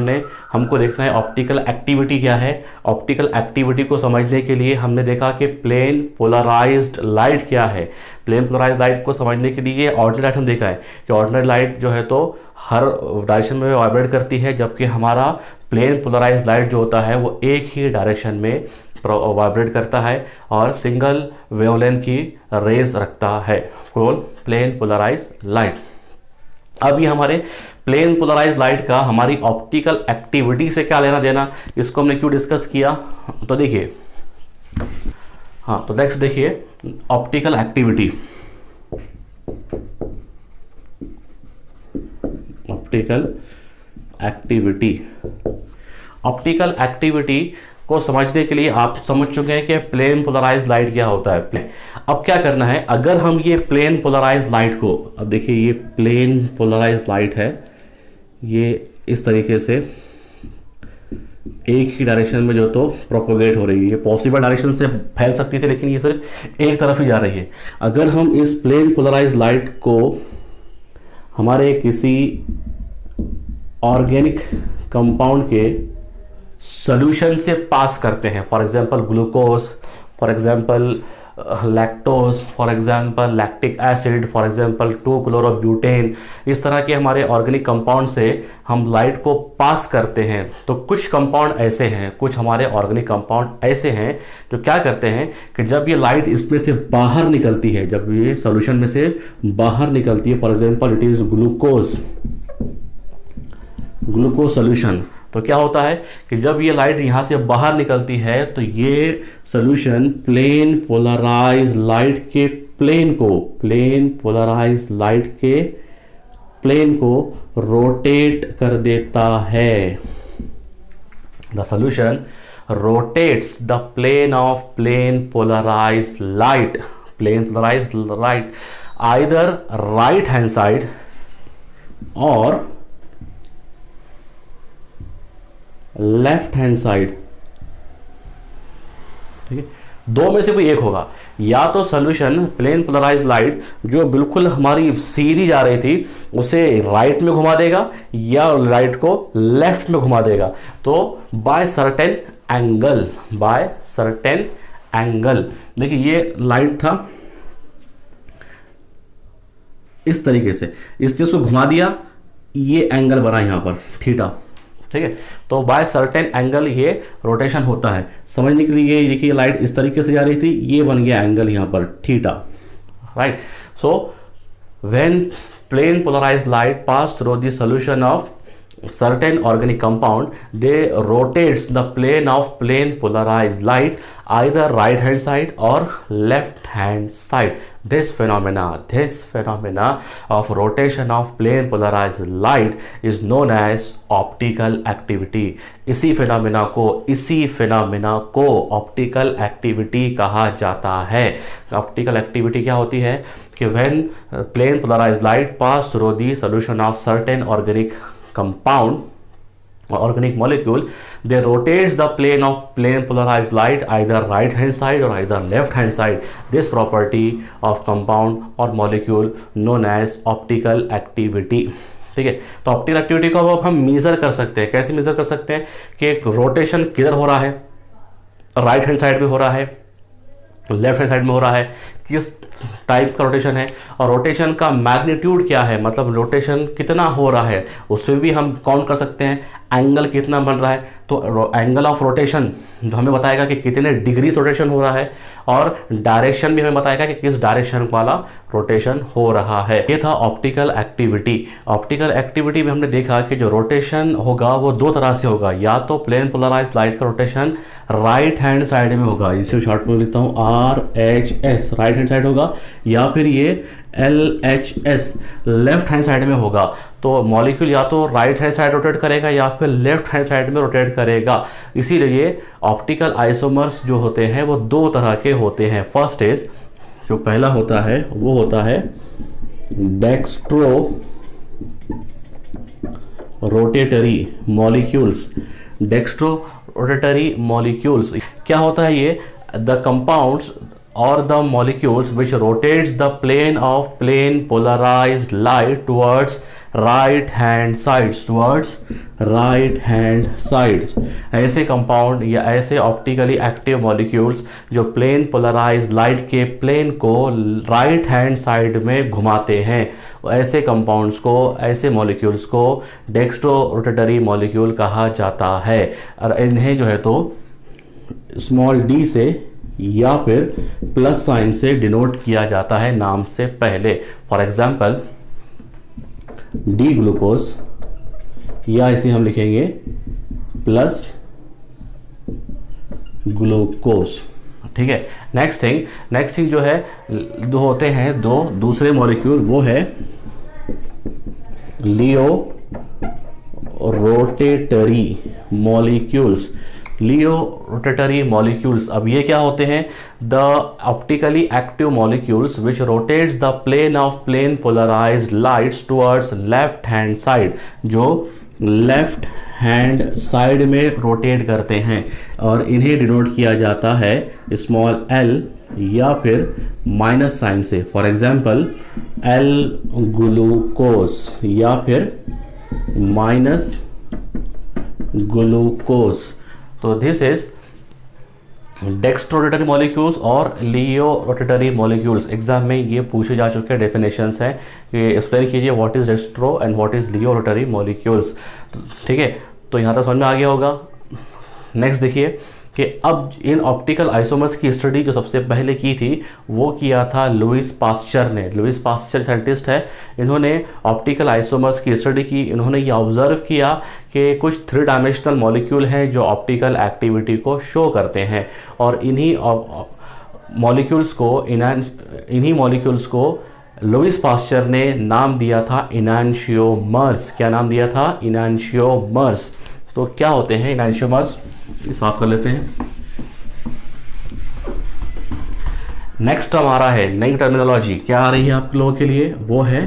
हमको देखना है ऑप्टिकल एक्टिविटी क्या है। ऑप्टिकल एक्टिविटी को समझने के लिए हमने देखा कि प्लेन पोलराइज्ड लाइट क्या है। प्लेन पोलराइज्ड लाइट को समझने के लिए ऑर्डिनरी लाइट हम देखा है कि ऑर्डिनरी लाइट जो है तो हर डायरेक्शन में वाइब्रेट करती है, जबकि हमारा प्लेन पोलराइज्ड लाइट जो होता है वो एक ही डायरेक्शन में वाइब्रेट करता है और सिंगल वेवलेंथ की रेज रखता है। Plane polarised light. अब ये हमारे प्लेन पोलराइज्ड लाइट का हमारी ऑप्टिकल एक्टिविटी से क्या लेना देना, इसको हमने क्यों डिस्कस किया? तो देखिए, हाँ, तो नेक्स्ट देखिए ऑप्टिकल एक्टिविटी। ऑप्टिकल एक्टिविटी को समझने के लिए आप समझ चुके हैं कि प्लेन पोलराइज्ड लाइट क्या होता है। अब क्या करना है, अगर हम ये प्लेन पोलराइज्ड लाइट को, अब देखिए ये प्लेन पोलराइज्ड लाइट है, ये इस तरीके से एक ही डायरेक्शन में जो तो प्रोपोगेट हो रही है। ये पॉसिबल डायरेक्शन से फैल सकती थी, लेकिन ये सिर्फ एक तरफ ही जा रही है। अगर हम इस प्लेन पोलराइज्ड लाइट को हमारे किसी ऑर्गेनिक कंपाउंड के सॉल्यूशन से पास करते हैं, for example glucose, for example lactose, for example lactic acid, for example two chlorobutane, इस तरह के हमारे ऑर्गेनिक कंपाउंड से हम लाइट को पास करते हैं। तो कुछ कंपाउंड ऐसे हैं, कुछ हमारे ऑर्गेनिक कंपाउंड ऐसे हैं जो क्या करते हैं कि जब ये लाइट इसमें से बाहर निकलती है, जब ये सॉल्यूशन में से बाहर निकलती है, for example it is glucose solution, तो क्या होता है कि जब ये लाइट यहाँ से बाहर निकलती है तो ये सॉल्यूशन प्लेन पोलराइज्ड लाइट के प्लेन को रोटेट कर देता है। The solution rotates the plane of plane polarised light either right hand side और लेफ्ट हैंड साइड। ठीक है, दो में से कोई एक होगा, या तो सॉल्यूशन प्लेन पोलराइज्ड लाइट जो बिल्कुल हमारी सीधी जा रही थी उसे राइट में घुमा देगा या लाइट को लेफ्ट में घुमा देगा। तो बाय सर्टेन एंगल, देखिए ये लाइट था इस तरीके से, इसने उसको घुमा दिया, ये एंगल बना यहां पर थीटा। ठीक है, तो बाय सर्टेन एंगल ये रोटेशन होता है। समझने के लिए ये देखिए लाइट इस तरीके से जा रही थी, ये बन गया एंगल यहां पर theta, right. So when plane polarised light pass through the solution of certain organic compound, they rotates the plane of plane polarized light either right hand side or left hand side. This phenomena of rotation of plane polarized light is known as optical activity. इसी phenomena को optical activity कहा जाता है। optical activity क्या होती है कि when plane polarized light pass through the solution of certain organic compound or organic molecule, they rotates the plane of plane polarized light either right hand side or either left hand side. This property of compound or molecule known as optical activity. ठीक है, तो ऑप्टिकल एक्टिविटी को अब हम मेजर कर सकते हैं। कैसे मेजर कर सकते हैं कि रोटेशन किधर हो रहा है, राइट हैंड साइड पे हो रहा है, लेफ्ट हैंड साइड में हो रहा है, किस टाइप का रोटेशन है, और रोटेशन का मैग्नीट्यूड क्या है, मतलब रोटेशन कितना हो रहा है, उसमें भी हम काउंट कर सकते हैं। एंगल कितना बन रहा है, तो एंगल ऑफ रोटेशन हमें बताएगा कि कितने डिग्री रोटेशन हो रहा है, और डायरेक्शन भी हमें बताएगा कि किस डायरेक्शन वाला रोटेशन हो रहा है। ये था ऑप्टिकल एक्टिविटी। ऑप्टिकल एक्टिविटी में हमने देखा कि जो रोटेशन होगा वो दो तरह से होगा, या तो प्लेन पोलराइज लाइट का रोटेशन राइट हैंड साइड में होगा, इसे शॉर्ट में लिखता हूँ RHS, राइट हैंड साइड होगा, या फिर ये LHS लेफ्ट हैंड साइड में होगा। तो मॉलिक्यूल या तो राइट हैंड साइड रोटेट करेगा या फिर लेफ्ट हैंड साइड में रोटेट करेगा। इसीलिए ऑप्टिकल आइसोमर्स जो होते हैं वो दो तरह के होते हैं। फर्स्ट इज, जो पहला होता है वो होता है dextro rotatory molecules. Dextro rotatory molecules क्या होता है? ये the compounds or the molecules which rotates the plane of plane polarized light towards right hand sides, ऐसे कंपाउंड या ऐसे ऑप्टिकली एक्टिव मॉलिक्यूल्स जो प्लेन पोलराइज्ड लाइट के प्लेन को राइट हैंड साइड में घुमाते हैं, ऐसे कंपाउंड्स को, ऐसे मॉलिक्यूल्स को डेक्स्ट्रो रोटेटरी मॉलिक्यूल कहा जाता है। और इन्हें जो है तो स्मॉल d से या फिर प्लस साइन से डिनोट किया जाता है नाम से पहले। फॉर एग्जाम्पल डी ग्लूकोज, या इसे हम लिखेंगे प्लस ग्लूकोज। ठीक है। नेक्स्ट थिंग जो है, दो होते हैं दो दूसरे मॉलिक्यूल, वो है laevo rotatory molecules. Laevo rotatory molecules, अब ये क्या होते हैं? The optically active molecules which rotates the plane of plane polarised lights towards left hand side, जो लेफ्ट हैंड साइड में रोटेट करते हैं, और इन्हें डिनोट किया जाता है स्मॉल l या फिर माइनस साइन से। फॉर एग्जाम्पल L ग्लूकोज या फिर माइनस ग्लूकोज। तो this is dextro rotatory molecules और लियो रोटेटरी मॉलिक्यूल्स। एग्जाम में ये पूछे जा चुके डेफिनेशंस हैं कि एक्सप्लेन कीजिए what is dextro and what is laevo rotatory molecules. ठीक है, तो यहाँ तक समझ में आ गया होगा। नेक्स्ट देखिए कि अब इन ऑप्टिकल आइसोमर्स की स्टडी जो सबसे पहले की थी वो किया था लुईस पास्चर ने। लुईस पास्चर साइंटिस्ट है, इन्होंने ऑप्टिकल आइसोमर्स की स्टडी की। इन्होंने ये ऑब्जर्व किया कि कुछ 3 डायमेंशनल मॉलिक्यूल हैं जो ऑप्टिकल एक्टिविटी को शो करते हैं, और इन्हीं मॉलिक्यूल्स को लुईस पास्चर ने नाम दिया था इनांशियोमर्स। क्या नाम दिया था? इनांशियोमर्स। तो क्या होते हैं इनांशियोमर्स? साफ कर लेते हैं। नेक्स्ट हमारा है नई टर्मिनोलॉजी, क्या आ रही है आप लोगों के लिए? वो है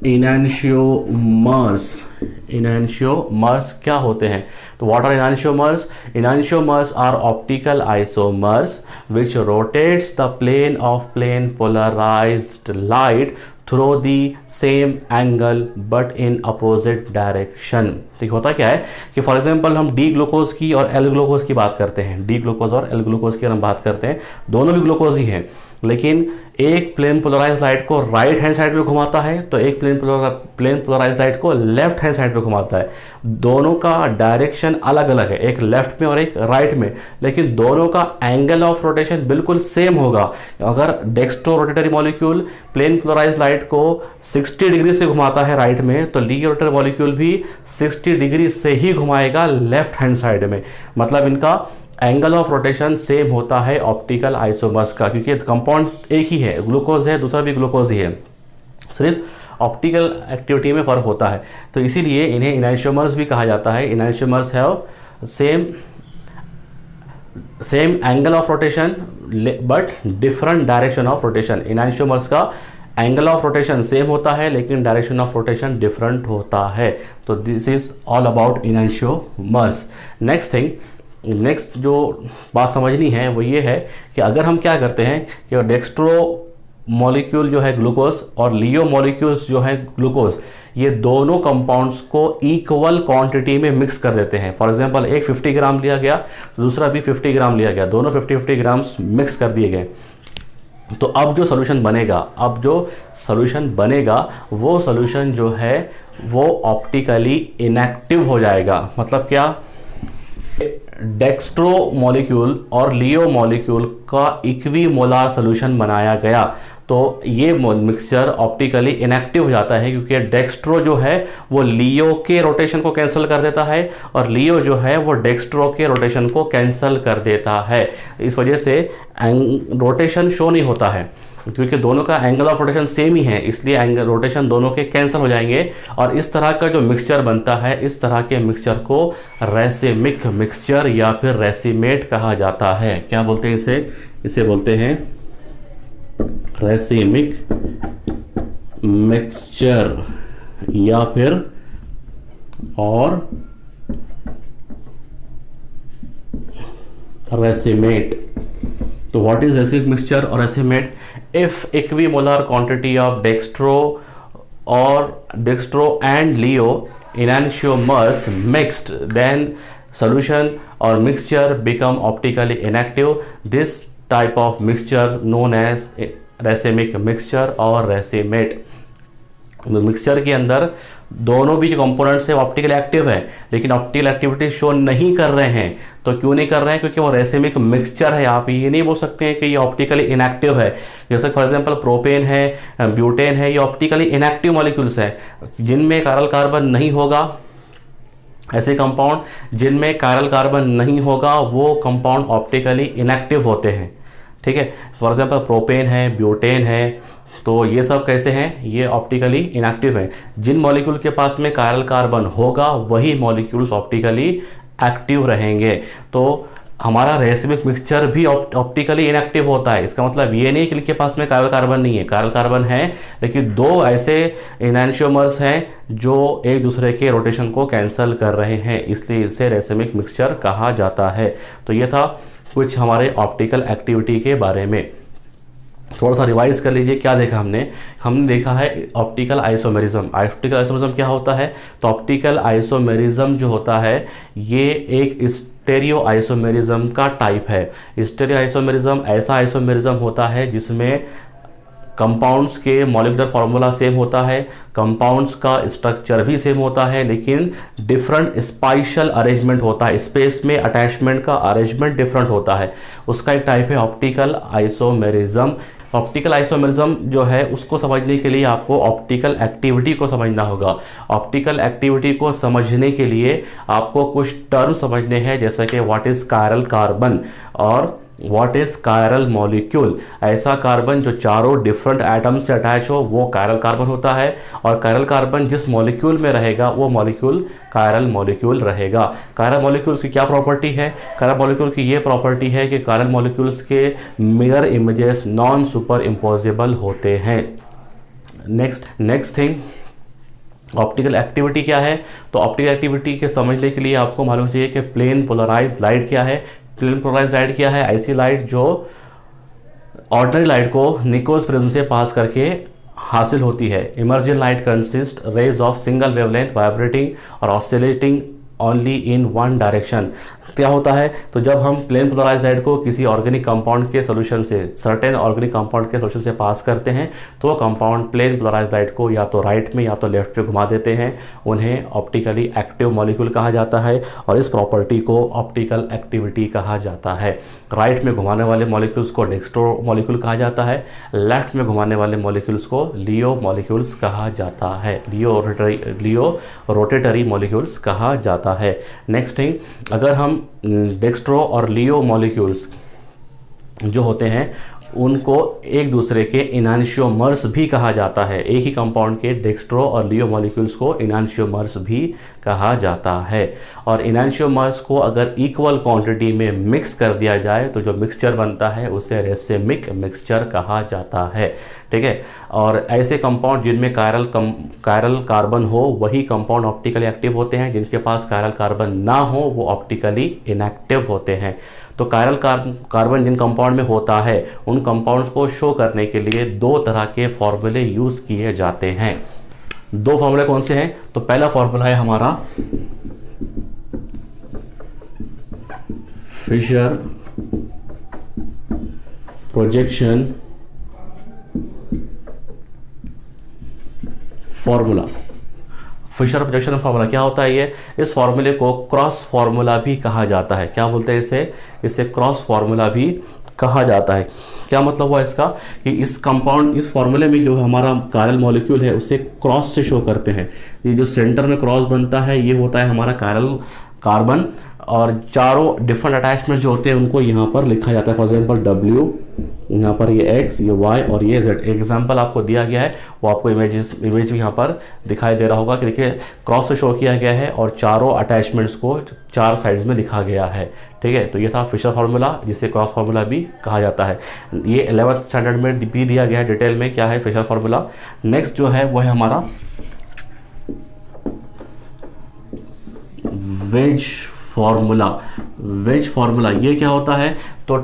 इनांशियोमर्स। इनांशियोमर्स क्या होते हैं? तो what are enantiomers? Enantiomers are optical isomers which rotates the plane of plane polarised light through the same angle but in opposite direction. ठीक, होता क्या है कि फॉर एग्जांपल हम डी ग्लूकोज की और एल ग्लूकोज की बात करते हैं, डी ग्लूकोज और एल ग्लूकोज की हम बात करते हैं, दोनों भी ग्लूकोज ही हैं, लेकिन एक प्लेन पोलराइज लाइट को राइट हैंड साइड में घुमाता है तो एक प्लेन पोलराइज लाइट को लेफ्ट हैंड साइड में घुमाता है। दोनों का डायरेक्शन अलग अलग है, एक लेफ्ट में और एक राइट में, लेकिन दोनों का एंगल ऑफ रोटेशन बिल्कुल सेम होगा। अगर dextro rotatory molecule plane polarise light को 60 डिग्री से घुमाता है राइट में, तो लियो रोटेटरी मॉलिक्यूल भी 60 डिग्री से ही घुमाएगा लेफ्ट हैंड साइड में। मतलब इनका एंगल ऑफ रोटेशन सेम होता है ऑप्टिकल आइसोमर्स का, क्योंकि कंपाउंड एक ही है, ग्लूकोज है, दूसरा भी ग्लूकोज ही है, सिर्फ ऑप्टिकल एक्टिविटी में फर्क होता है। तो इसीलिए इन्हें इनांशियोमर्स भी कहा जाता है। Enantiomers have same angle of rotation but different direction of rotation. Enantiomers का एंगल ऑफ रोटेशन सेम होता है लेकिन डायरेक्शन ऑफ रोटेशन डिफरेंट होता है। तो this is all about enantiomers. Next जो बात समझनी है वो ये है कि अगर हम क्या करते हैं कि डेक्स्ट्रो मॉलिक्यूल जो है ग्लूकोज और लियो मॉलिक्यूल्स जो है ग्लूकोज, ये दोनों कंपाउंड्स को इक्वल क्वांटिटी में मिक्स कर देते हैं। फॉर एग्जांपल एक 50 ग्राम लिया गया, दूसरा भी 50 ग्राम लिया गया, दोनों 50-50 ग्राम्स मिक्स कर दिए गए। तो अब जो सॉल्यूशन बनेगा वो सॉल्यूशन जो है वो ऑप्टिकली इनएक्टिव हो जाएगा। मतलब क्या, डेक्स्ट्रो मॉलिक्यूल और लियो मॉलिक्यूल का इक्विमोलार सॉल्यूशन बनाया गया तो ये मिक्सचर ऑप्टिकली इनएक्टिव हो जाता है, क्योंकि डेक्स्ट्रो जो है वो लियो के रोटेशन को कैंसिल कर देता है और लियो जो है वो डेक्स्ट्रो के रोटेशन को कैंसिल कर देता है। इस वजह से रोटेशन शो नहीं होता है, क्योंकि दोनों का एंगल ऑफ रोटेशन सेम ही है, इसलिए एंगल रोटेशन दोनों के कैंसिल हो जाएंगे। और इस तरह का जो मिक्सचर बनता है, इस तरह के मिक्सचर को रेसिमिक मिक्सचर या फिर रेसिमेट कहा जाता है। क्या बोलते हैं इसे बोलते हैं रेसिमिक मिक्सचर या फिर और रेसिमेट। तो व्हाट इज रेसिमिक मिक्सचर और racemate? If equimolar quantity of dextro and laevo enantiomers mixed, then solution or mixture become optically inactive. This type of mixture known as racemic mixture और racemate। मिक्सचर के अंदर दोनों भी जो कंपोनेंट्स है ऑप्टिकल एक्टिव है, लेकिन ऑप्टिकल एक्टिविटी शो नहीं कर रहे हैं। तो क्यों नहीं कर रहे हैं? क्योंकि वो रेसिमिक मिक्सचर है। आप ये नहीं बोल सकते हैं कि ये ऑप्टिकली इनएक्टिव है। जैसे फॉर एग्जांपल प्रोपेन है, ब्यूटेन है, ये ऑप्टिकली इनएक्टिव मॉलिक्यूल्स हैं जिनमें कायरल कार्बन नहीं होगा। ऐसे कंपाउंड जिनमें कायरल कार्बन नहीं होगा वो कंपाउंड ऑप्टिकली इनएक्टिव होते हैं। ठीक है, फॉर एग्जांपल प्रोपेन है, ब्यूटेन है, तो ये सब कैसे हैं? ये ऑप्टिकली इनएक्टिव हैं। जिन मॉलिक्यूल के पास में कायरल कार्बन होगा वही मॉलिक्यूल्स ऑप्टिकली एक्टिव रहेंगे। तो हमारा रेसिमिक मिक्सचर भी ऑप्टिकली इनएक्टिव होता है। इसका मतलब ये नहीं कि इनके पास में कायरल कार्बन नहीं है, कायरल कार्बन है, लेकिन दो ऐसे एनांशियोमर्स हैं जो एक दूसरे के रोटेशन को कैंसिल कर रहे हैं, इसलिए इसे रेसिमिक मिक्सचर कहा जाता है। तो ये था कुछ हमारे ऑप्टिकल एक्टिविटी के बारे में। थोड़ा सा रिवाइज कर लीजिए, क्या देखा हमने देखा है ऑप्टिकल आइसोमेरिज्म। ऑप्टिकल आइसोमेरिज्म क्या होता है? तो ऑप्टिकल आइसोमेरिज्म जो होता है ये एक स्टेरियो आइसोमेरिज्म का टाइप है। स्टेरियो आइसोमेरिज्म ऐसा आइसोमेरिज्म होता है जिसमें कंपाउंड्स के मॉलिक्यूलर फार्मूला सेम होता है, कंपाउंड्स का स्ट्रक्चर भी सेम होता है, लेकिन डिफरेंट स्पाइशल अरेंजमेंट होता है, स्पेस में अटैचमेंट का अरेंजमेंट डिफरेंट होता है। उसका एक टाइप है ऑप्टिकल आइसोमेरिज्म। ऑप्टिकल आइसोमेरिज्म जो है उसको समझने के लिए आपको ऑप्टिकल एक्टिविटी को समझना होगा। ऑप्टिकल एक्टिविटी को समझने के लिए आपको कुछ टर्म समझने हैं, जैसे कि व्हाट इज कायरल कार्बन और व्हाट इज कायरल मॉलिक्यूल। ऐसा कार्बन जो चारों डिफरेंट एटम से अटैच हो वो कायरल कार्बन होता है, और कायरल कार्बन जिस मॉलिक्यूल में रहेगा वो मॉलिक्यूल कायरल मॉलिक्यूल रहेगा। कायरल मॉलिक्यूल्स की क्या प्रॉपर्टी है? कायरल मॉलिक्यूल की ये प्रॉपर्टी है कि कायरल मॉलिक्यूल्स के mirror images non super imposable होते हैं। नेक्स्ट थिंग, ऑप्टिकल एक्टिविटी क्या है? तो ऑप्टिकल एक्टिविटी के समझने के लिए आपको मालूम चाहिए कि प्लेन पोलराइज्ड लाइट क्या है। प्लेन पोलराइज्ड लाइट क्या है? ऐसी लाइट जो ऑर्डिनरी लाइट को निकोस प्रिज्म से पास करके हासिल होती है। Emergent light consist rays of single wavelength vibrating और oscillating only in one direction. क्या होता है? तो जब हम प्लेन पोलराइज्ड लाइट को किसी ऑर्गेनिक कंपाउंड के सोल्यूशन से, सर्टेन ऑर्गेनिक कंपाउंड के सोल्यूशन से पास करते हैं तो वो कंपाउंड प्लेन पोलराइज्ड लाइट को या तो राइट में या तो लेफ्ट पे घुमा देते हैं। उन्हें ऑप्टिकली एक्टिव मॉलिक्यूल कहा जाता है और इस प्रॉपर्टी को ऑप्टिकल एक्टिविटी कहा जाता है। राइट में घुमाने वाले मॉलिक्यूल्स को डेक्स्ट्रो मॉलिक्यूल कहा जाता है, लेफ्ट में घुमाने वाले मॉलिक्यूल्स को लियो मॉलिक्यूल्स कहा जाता है, लियो रोटेटरी मॉलिक्यूल्स कहा जाता है। नेक्स्ट थिंग, अगर हम डेक्स्ट्रो और लियो मॉलिक्यूल्स जो होते हैं उनको एक दूसरे के इनांशियोमर्स भी कहा जाता है। एक ही कंपाउंड के डेक्स्ट्रो और लियो मॉलिक्यूल्स को इनांशियोमर्स भी कहा जाता है। और इनांशियोमर्स को अगर इक्वल क्वांटिटी में मिक्स कर दिया जाए तो जो मिक्सचर बनता है उसे रेसिमिक मिक्सचर कहा जाता है। ठीक है, और ऐसे कंपाउंड जिनमें कायरल कार्बन हो वही कंपाउंड ऑप्टिकली एक्टिव होते हैं, जिनके पास कायरल कार्बन ना हो वो ऑप्टिकली इनएक्टिव होते हैं। तो कायरल कार्बन जिन कंपाउंड में होता है उन कंपाउंड्स को शो करने के लिए दो तरह के फॉर्मूले यूज किए जाते हैं। दो फॉर्मूले कौन से हैं? तो पहला फॉर्मूला है हमारा Fisher projection formula, Fisher projection formula क्या होता है ये? इस फार्मूले को क्रॉस फार्मूला भी कहा जाता है। क्या बोलते हैं इसे क्रॉस फार्मूला भी कहा जाता है। क्या मतलब हुआ इसका कि इस कंपाउंड, इस फार्मूले में जो हमारा कायरल मॉलिक्यूल है उसे क्रॉस से शो करते हैं। ये जो सेंटर में क्रॉस बनता है ये होता है हमारा कायरल कार्बन, और चारों डिफरेंट अटैचमेंट्स जो होते हैं उनको यहाँ पर लिखा जाता है। फॉर एग्जाम्पल W, यहाँ पर ये X, ये Y और ये Z। एग्जाम्पल आपको दिया गया है, वो आपको इमेज भी यहाँ पर दिखाई दे रहा होगा कि देखिए क्रॉस से शो किया गया है और चारों अटैचमेंट्स को चार साइड्स में लिखा गया है। ठीक है, तो ये था फिशर फार्मूला, जिसे क्रॉस फार्मूला भी कहा जाता है। ये 11th स्टैंडर्ड में भी दिया गया है डिटेल में, क्या है फिशर फार्मूला। नेक्स्ट जो है वो है हमारा वेज फार्मूला। वेज फार्मूला ये क्या होता है? तो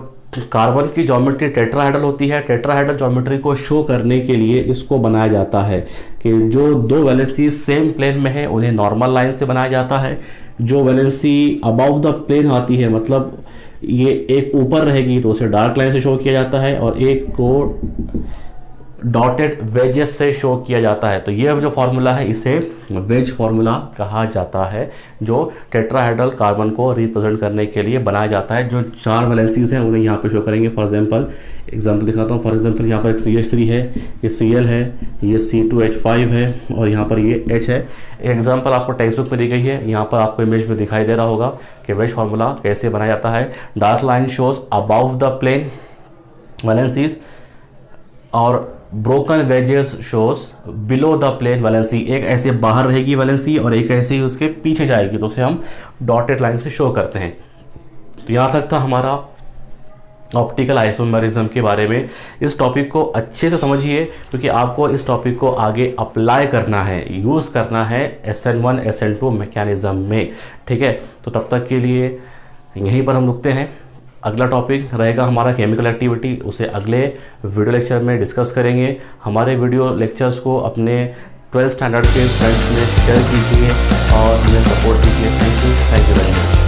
कार्बन की ज्योमेट्री टेट्राहेड्रल होती है। टेट्राहेड्रल ज्योमेट्री को शो करने के लिए इसको बनाया जाता है कि जो दो वैलेंसी सेम प्लेन में है उन्हें नॉर्मल लाइन से बनाया जाता है। जो वैलेंसी अबव द प्लेन आती है, मतलब ये एक ऊपर रहेगी तो उसे डार्क लाइन से शो किया जाता है और एक को डॉटेड वेजेस से शो किया जाता है। तो ये जो फार्मूला है इसे वेज फार्मूला कहा जाता है, जो टेट्राहेड्रल कार्बन को रिप्रेजेंट करने के लिए बनाया जाता है। जो चार वैलेंसीज हैं उन्हें यहाँ पे शो करेंगे। फॉर एग्जांपल दिखाता हूँ। फॉर एग्जांपल यहाँ पर एक CH3 है, ये Cl है, ये C2H5 है और यहाँ पर ये H है। एग्जाम्पल आपको टेक्स्ट बुक में दी गई है, यहाँ पर आपको इमेज में दिखाई दे रहा होगा कि वेज फार्मूला कैसे बनाया जाता है। Dark line shows above the plane valencies और broken wedges shows below the plane valency. एक ऐसे बाहर रहेगी वैलेंसी और एक ऐसे ही उसके पीछे जाएगी, तो उसे हम डॉटेड लाइन से शो करते हैं। तो यहाँ तक था हमारा ऑप्टिकल आइसोमेरिज्म के बारे में। इस टॉपिक को अच्छे से समझिए क्योंकि आपको इस टॉपिक को आगे अप्लाई करना है, यूज़ करना है SN1 SN2 मैकेनिज्म में। ठीक है, तो तब तक के लिए यहीं पर हम रुकते हैं। अगला टॉपिक रहेगा हमारा केमिकल एक्टिविटी, उसे अगले वीडियो लेक्चर में डिस्कस करेंगे। हमारे वीडियो लेक्चर्स को अपने 12th स्टैंडर्ड के फ्रेंड्स में शेयर कीजिए और हमें सपोर्ट कीजिए। Thank you very much.